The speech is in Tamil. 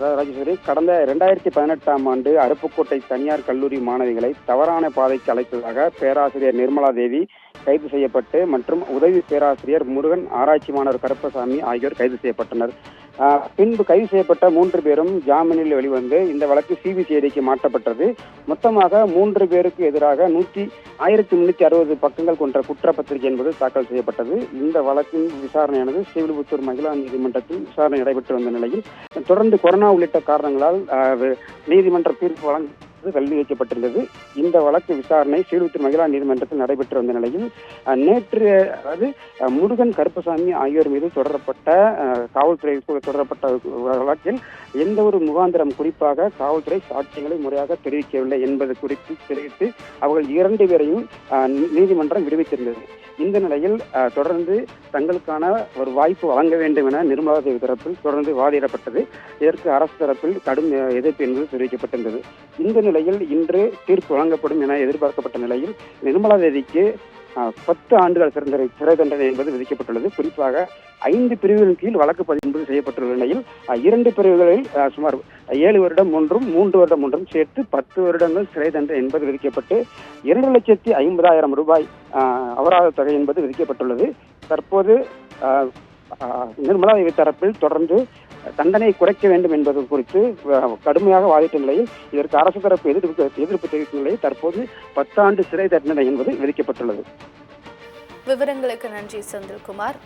ராஜேஸ்வரி, கடந்த 2018ஆம் ஆண்டு அருப்புக்கோட்டை தனியார் கல்லூரி மாணவிகளை தவறான பாதைக்கு அழைத்ததாக பேராசிரியர் நிர்மலா தேவி கைது செய்யப்பட்டு மற்றும் உதவி பேராசிரியர் முருகன், ஆராய்ச்சி மாணவர் கருப்பசாமி ஆகியோர் கைது செய்யப்பட்டனர். பின்பு கைது செய்யப்பட்ட 3 பேரும் ஜாமீனில் வெளிவந்து இந்த வழக்கு சிபிசிஐடிக்கு மாற்றப்பட்டது. மொத்தமாக 3 பேருக்கு எதிராக 1360 பக்கங்கள் கொண்ட குற்றப்பத்திரிகை என்பது தாக்கல் செய்யப்பட்டது. இந்த வழக்கின் விசாரணையானது ஸ்ரீவில்லிபுத்தூர் மகிழா நீதிமன்றத்தில் விசாரணை நடைபெற்று வந்த நிலையில் தொடர்ந்து கொரோனா உள்ளிட்ட காரணங்களால் நீதிமன்ற தீர்ப்பு வழங்க தள்ளி வைக்கப்பட்டிருந்தது. இந்த வழக்கு விசாரணை ஸ்ரீவில்லிபுத்தூர் மகிழா நீதிமன்றத்தில் நடைபெற்று வந்த நிலையில் நேற்று முருகன், கருப்பசாமி ஆகியோர் மீது தொடரப்பட்ட காவல்துறை தொடரப்பட்ட வழக்கில் எந்த ஒரு முகாந்திரம், குறிப்பாக காவல்துறை சாட்சியங்களை முறையாக தெரிவிக்கவில்லை என்பது குறித்து தெரிவித்து அவர்கள் 2 பேரையும் நீதிமன்றம் விடுவித்திருந்தது. இந்த நிலையில் தொடர்ந்து தங்களுக்கான ஒரு வாய்ப்பு வழங்க வேண்டும் என நிர்மலா தேவி தரப்பில் தொடர்ந்து வாதிடப்பட்டது. இதற்கு அரசு தரப்பில் கடும் எதிர்ப்பு என்பது தெரிவிக்கப்பட்டிருந்தது. இந்த நிலையில் இன்று தீர்ப்பு வழங்கப்படும் என எதிர்பார்க்கப்பட்ட நிலையில் நிர்மலா தேவிக்கு 10 ஆண்டுகள் சிறை தண்டனை என்பது விதிக்கப்பட்டுள்ளது. குறிப்பாக 5 பிரிவுகளின் கீழ் வழக்கு பதிவு என்பது செய்யப்பட்டுள்ள நிலையில் 2 பிரிவுகளில் சுமார் 7 வருடம் ஒன்றும் 3 வருடம் ஒன்றும் சேர்த்து 10 வருடங்கள் சிறை தண்டனை என்பது விதிக்கப்பட்டு 2,50,000 ரூபாய் அபராத தொகை என்பது விதிக்கப்பட்டுள்ளது. தற்போது நிர்மலா தேவி தரப்பில் தொடர்ந்து தண்டனை குறைக்க வேண்டும் என்பது குறித்து கடுமையாக வாதிட்ட நிலையில் இதற்கு அரசு தரப்பு எதிர்ப்பு தெரிவிக்கும் நிலையில் தற்போது 10 ஆண்டு சிறை தண்டனை என்பது விதிக்கப்பட்டுள்ளது. விவரங்களுக்கு நன்றி செந்தில்குமார்.